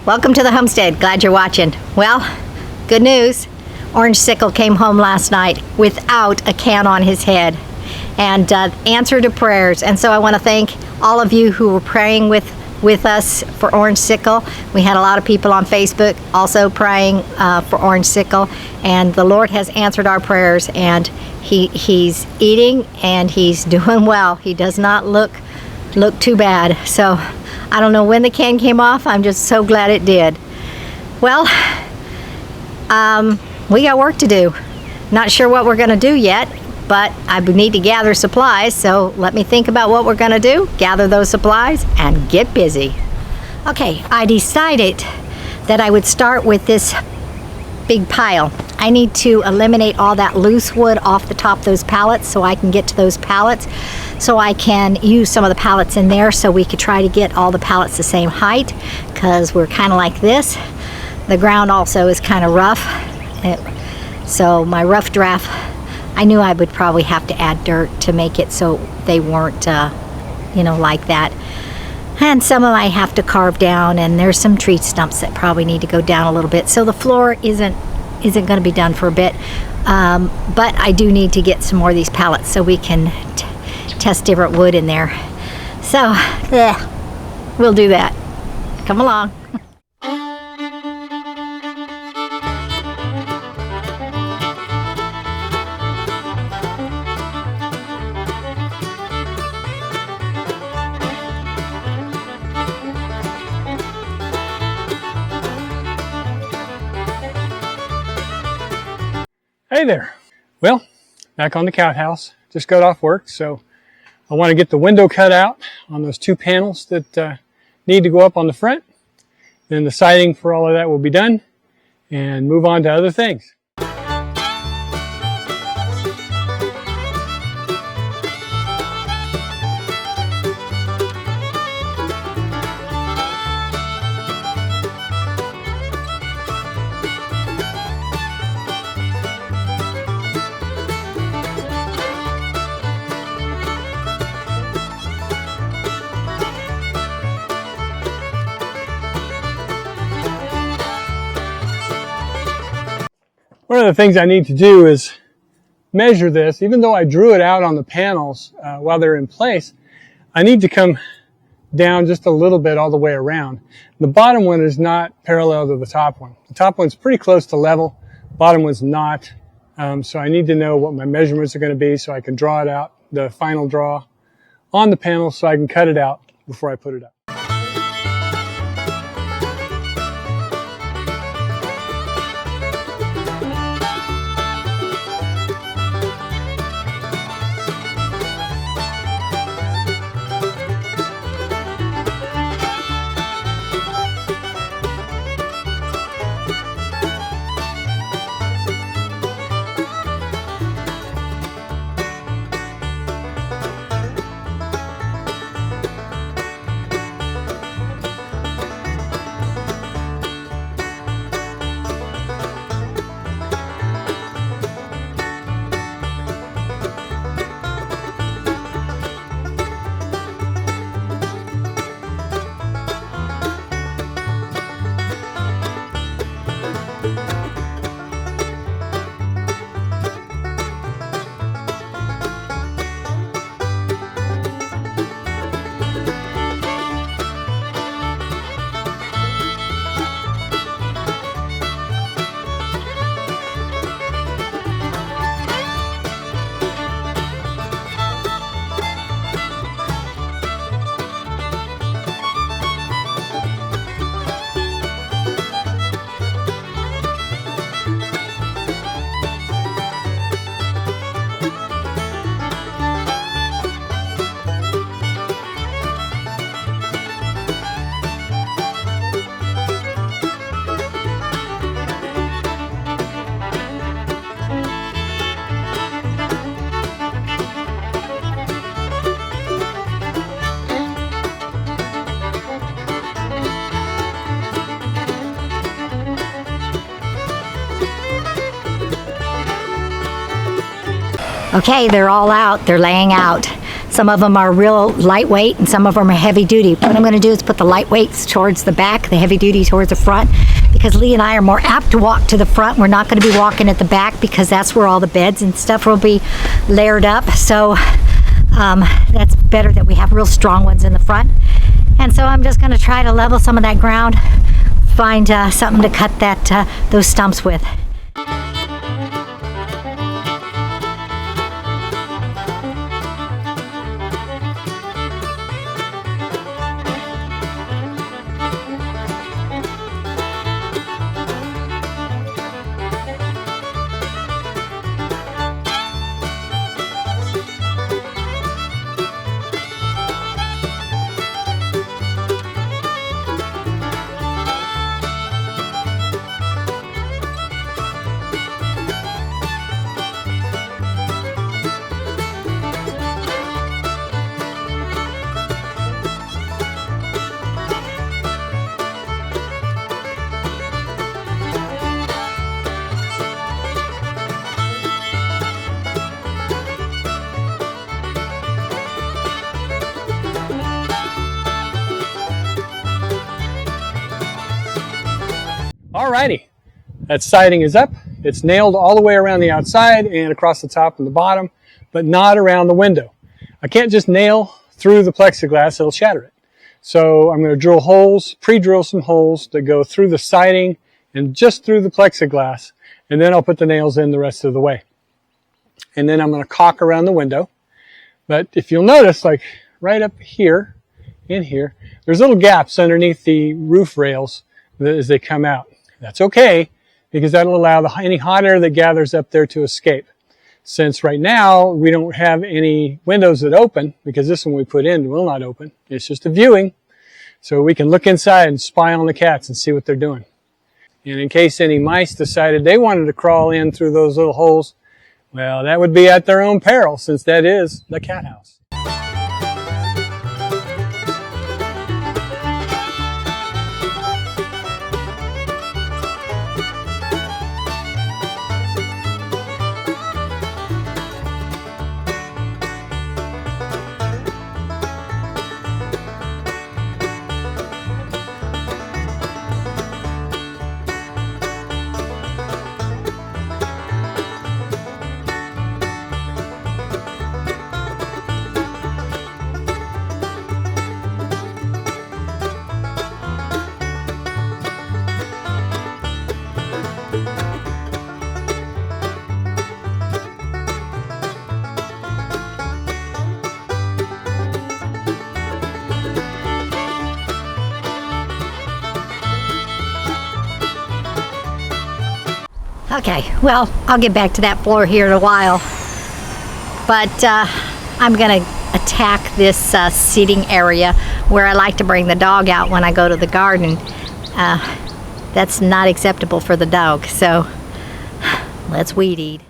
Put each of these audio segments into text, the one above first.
Welcome to the homestead. Glad you're watching. Well, good news. Orange Sickle came home last night without a can on his head and answered to prayers. And so I want to thank all of you who were praying with us for Orange Sickle. We had a lot of people on Facebook also praying for Orange Sickle, and the Lord has answered our prayers, and he's eating and he's doing well. He does not look too bad. So I don't know when the can came off. I'm just so glad it did. Well, we got work to do. Not sure what we're going to do yet, but I need to gather supplies, so let me think about what we're going to do, gather those supplies, and get busy. Okay, I decided that I would start with this big pile. I need to eliminate all that loose wood off the top of those pallets so I can get to those pallets, so I can use some of the pallets in there so we could try to get all the pallets the same height, because we're kind of like this. The ground also is kind of rough, so my rough draft, I knew I would probably have to add dirt to make it so they weren't, like that. And some of them I have to carve down, and there's some tree stumps that probably need to go down a little bit. So the floor isn't going to be done for a bit, but I do need to get some more of these pallets so we can test different wood in there. So, we'll do that. Come along. Hey there. Well, back on the cow house. Just got off work, so I want to get the window cut out on those two panels that need to go up on the front. Then the siding for all of that will be done, and move on to other things. One of the things I need to do is measure this. Even though I drew it out on the panels while they're in place, I need to come down just a little bit all the way around. The bottom one is not parallel to the top one. The top one's pretty close to level. The bottom one's not. So I need to know what my measurements are going to be so I can draw it out, the final draw on the panel, so I can cut it out before I put it up. Okay, they're all out. They're laying out. Some of them are real lightweight and some of them are heavy duty. What I'm going to do is put the lightweights towards the back, the heavy duty towards the front, because Lee and I are more apt to walk to the front. We're not going to be walking at the back because that's where all the beds and stuff will be layered up. So that's better that we have real strong ones in the front. And so I'm just going to try to level some of that ground, find something to cut those stumps with. Alrighty, that siding is up. It's nailed all the way around the outside and across the top and the bottom, but not around the window. I can't just nail through the plexiglass, it'll shatter it. So I'm going to drill holes, pre-drill some holes that go through the siding and just through the plexiglass, and then I'll put the nails in the rest of the way. And then I'm going to caulk around the window. But if you'll notice, like right up here, in here, there's little gaps underneath the roof rails as they come out. That's okay, because that'll allow any hot air that gathers up there to escape. Since right now we don't have any windows that open, because this one we put in will not open. It's just a viewing, so we can look inside and spy on the cats and see what they're doing. And in case any mice decided they wanted to crawl in through those little holes, well, that would be at their own peril, since that is the cat house. Okay, well, I'll get back to that floor here in a while. But I'm going to attack this seating area where I like to bring the dog out when I go to the garden. That's not acceptable for the dog, so let's weed eat.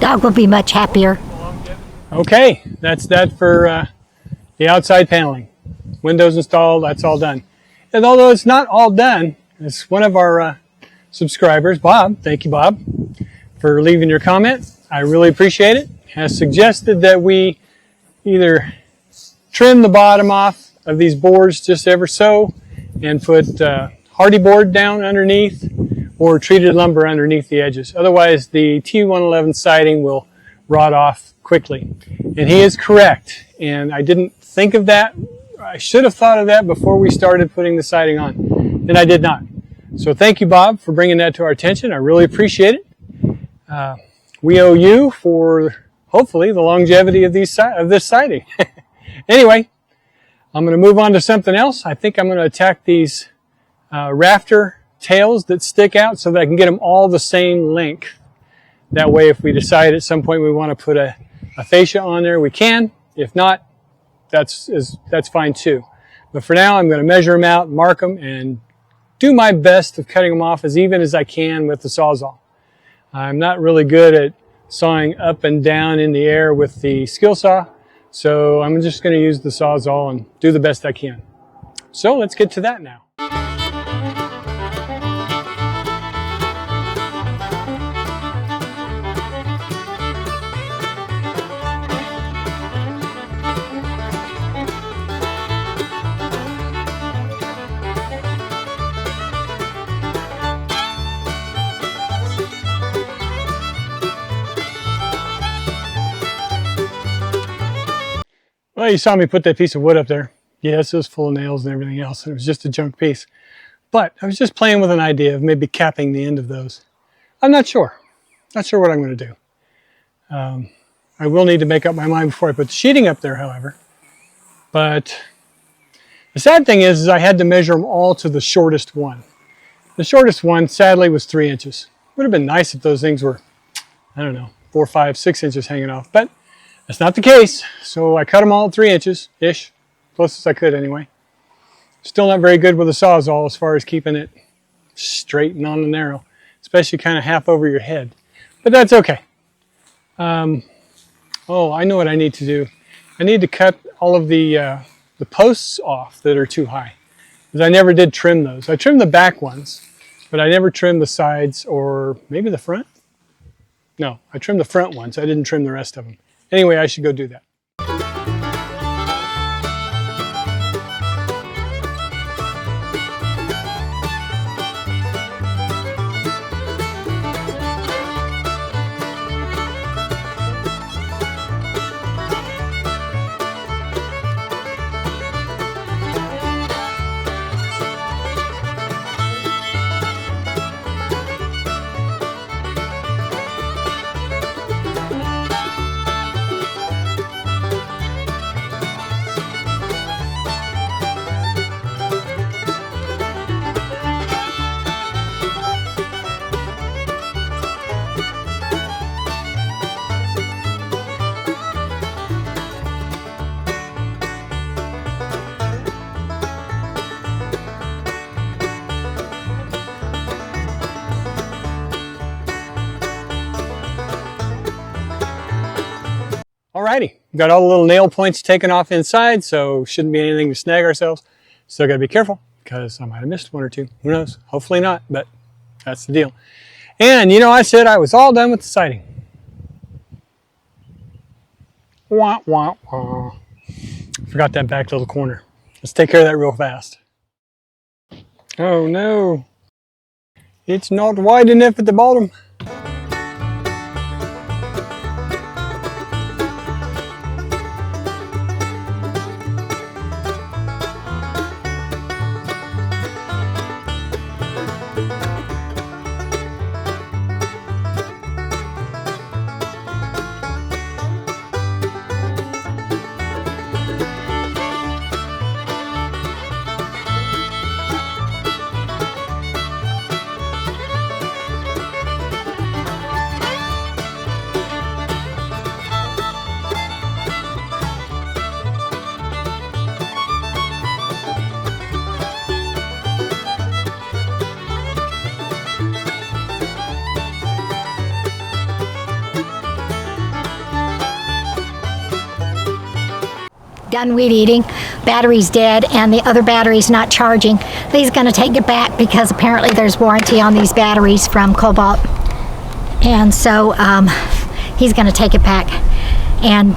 Dog will be much happier. Okay, that's that for the outside paneling. Windows installed, that's all done. And although it's not all done, it's one of our subscribers, Bob, thank you, Bob, for leaving your comment. I really appreciate it. Has suggested that we either trim the bottom off of these boards just ever so and put hardy board down underneath or treated lumber underneath the edges. Otherwise, the T111 siding will rot off quickly. And he is correct. And I didn't think of that. I should have thought of that before we started putting the siding on. And I did not. So thank you, Bob, for bringing that to our attention. I really appreciate it. We owe you for, hopefully, the longevity of this siding. Anyway, I'm going to move on to something else. I think I'm going to attack these rafter tails that stick out so that I can get them all the same length. That way, if we decide at some point we want to put a fascia on there, we can. If not, that's fine too. But for now, I'm going to measure them out, mark them, and do my best of cutting them off as even as I can with the Sawzall. I'm not really good at sawing up and down in the air with the skill saw, so I'm just going to use the Sawzall and do the best I can. So let's get to that now. Well, you saw me put that piece of wood up there. Yes, it was full of nails and everything else, and it was just a junk piece. But I was just playing with an idea of maybe capping the end of those. I'm not sure. Not sure what I'm going to do. I will need to make up my mind before I put the sheeting up there, however. But the sad thing is I had to measure them all to the shortest one. The shortest one, sadly, was 3 inches. Would have been nice if those things were, I don't know, 4, 5, 6 inches hanging off. But that's not the case, so I cut them all at 3 inches-ish, close as I could anyway. Still not very good with a Sawzall as far as keeping it straight and on the narrow, especially kind of half over your head. But that's okay. Oh, I know what I need to do. I need to cut all of the posts off that are too high, because I never did trim those. I trimmed the back ones, but I never trimmed the sides or maybe the front. No, I trimmed the front ones. I didn't trim the rest of them. Anyway, I should go do that. Alrighty, got all the little nail points taken off inside, so shouldn't be anything to snag ourselves. Still gotta be careful, because I might have missed one or two. Who knows? Hopefully not, but that's the deal. And you know, I said I was all done with the siding. Wah, wah, wah. Forgot that back little corner. Let's take care of that real fast. Oh no, it's not wide enough at the bottom. Done weed eating, battery's dead, and the other battery's not charging. Lee's gonna take it back because apparently there's warranty on these batteries from Cobalt. And so he's gonna take it back. And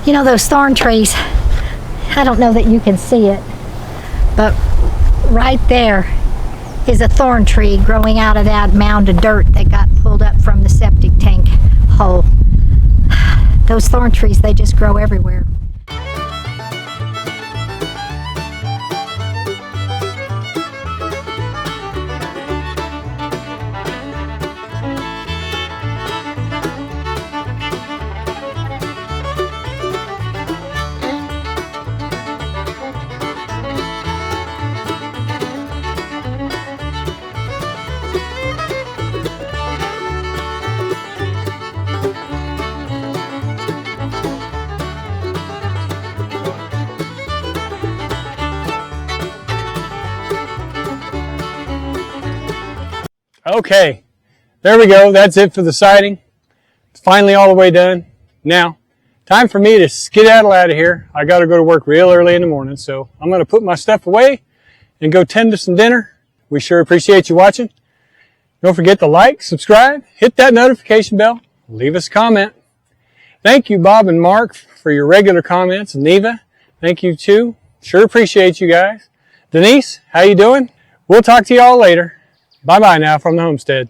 You know those thorn trees, I don't know that you can see it, but right there is a thorn tree growing out of that mound of dirt that got pulled up from the septic tank hole. Those thorn trees, they just grow everywhere. Okay, there we go. That's it for the siding. It's finally all the way done. Now, time for me to skedaddle out of here. I got to go to work real early in the morning, so I'm going to put my stuff away and go tend to some dinner. We sure appreciate you watching. Don't forget to like, subscribe, hit that notification bell, leave us a comment. Thank you, Bob and Mark, for your regular comments. Neva, thank you too. Sure appreciate you guys. Denise, how you doing? We'll talk to you all later. Bye-bye now from the homestead.